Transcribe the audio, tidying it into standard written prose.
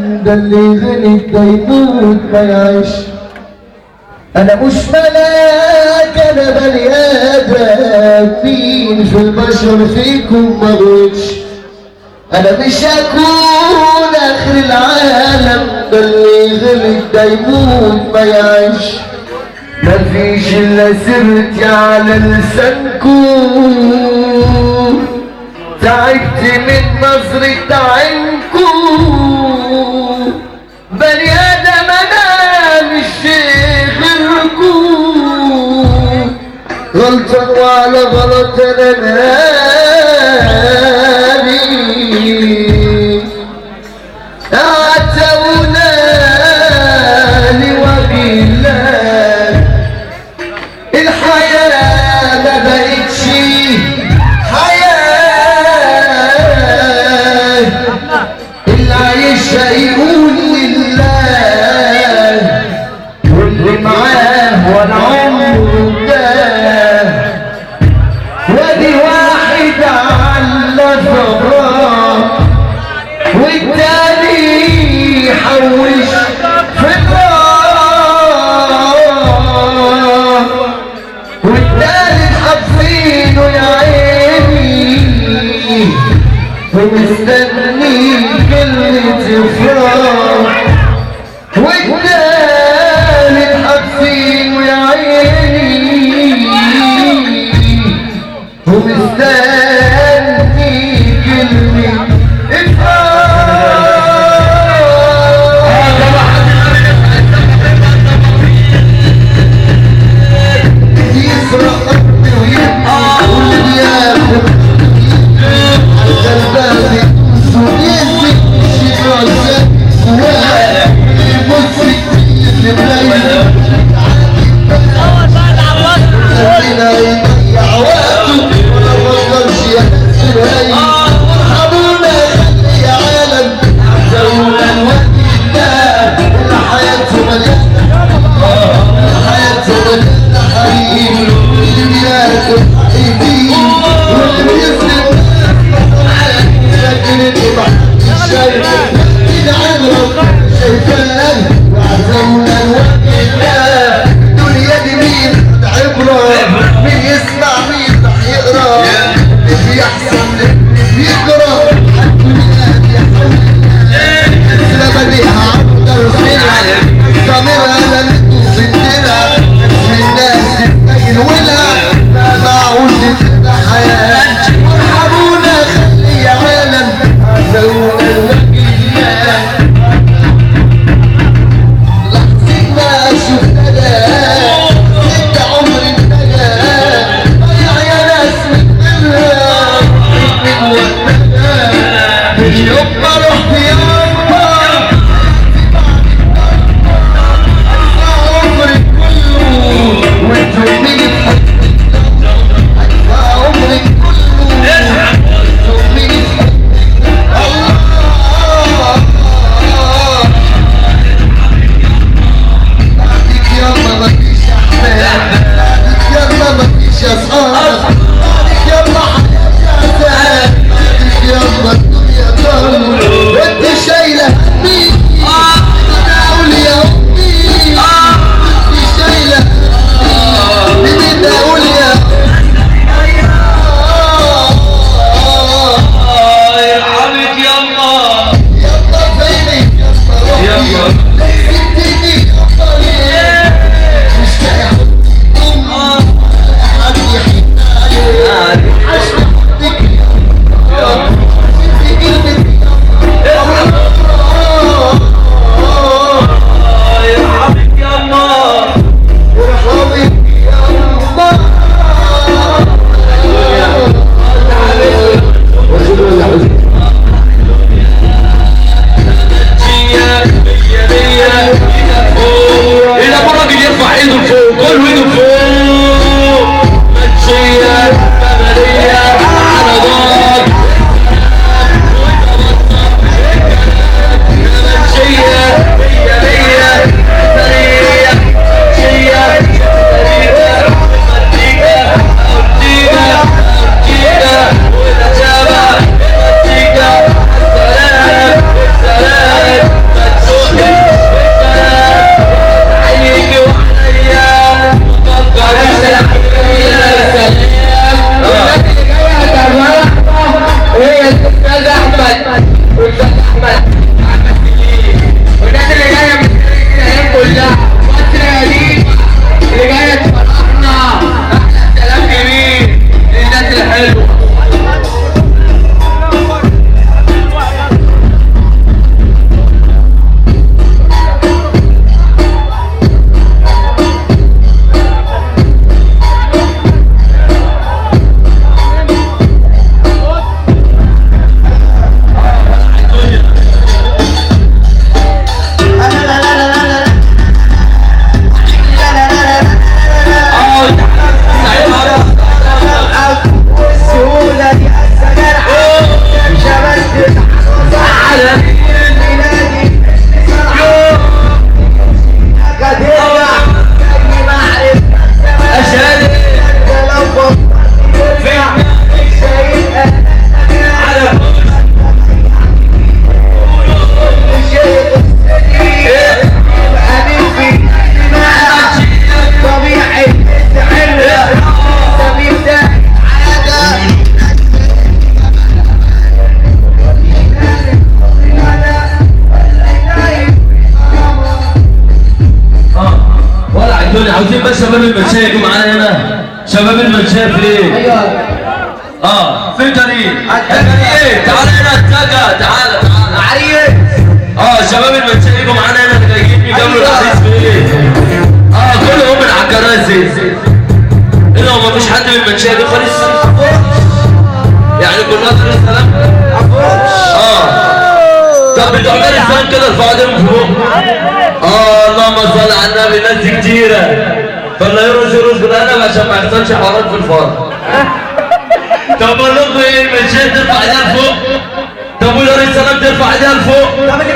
ده اللي غني ده يموت ما يعيش. انا مش ملاك انا بني ادم، مين في البشر فيكم ما غوتش. انا مش هكون اخر العالم، ده اللي غلط ده يموت ما يعيش. مفيش الا سيرتي على لسانكم، تعبت من نظرة عينكم. بني ادم انا مش غيركم، غلطان وعلى غلط انا نادي. اعتونا لوجه الله، الحياة ما بقتش حياة، اللي عايشها يقول لله، واللي معاه ولا عمره ده. وادي واحد على فراغ والتاني يحوش في النار، والتالت حابسينه يا عيني ومستني كلمة فرح. والتالت حابسينه يا عيني ومستني كلمة عاوزين بس شباب المنشيه يجوا معانا هنا. شباب المنشيه فين؟ ايوه فين كريم؟ كريم تعالى هنا اتجه، تعالى عريس. شباب المنشيه يجوا معانا هنا اللي جايين يجاملوا العريس فين؟ كلهم من على الكراسي. ايه ده هو مفيش حد من المنشيه دي خالص؟ يعني كلها دار السلام؟ طب بتوع دار السلام كده ارفعوا ايديهم فوق. اللهم صل على النبي. ناس دي كتيره فاللي يرقص بالقلم عشان ما يحصلش حوارات في الفرح. طب اقول لكم ايه، المنشيه ترفع ايديها لفوق. طب ودار السلام ترفع ايديها لفوق. طب اللي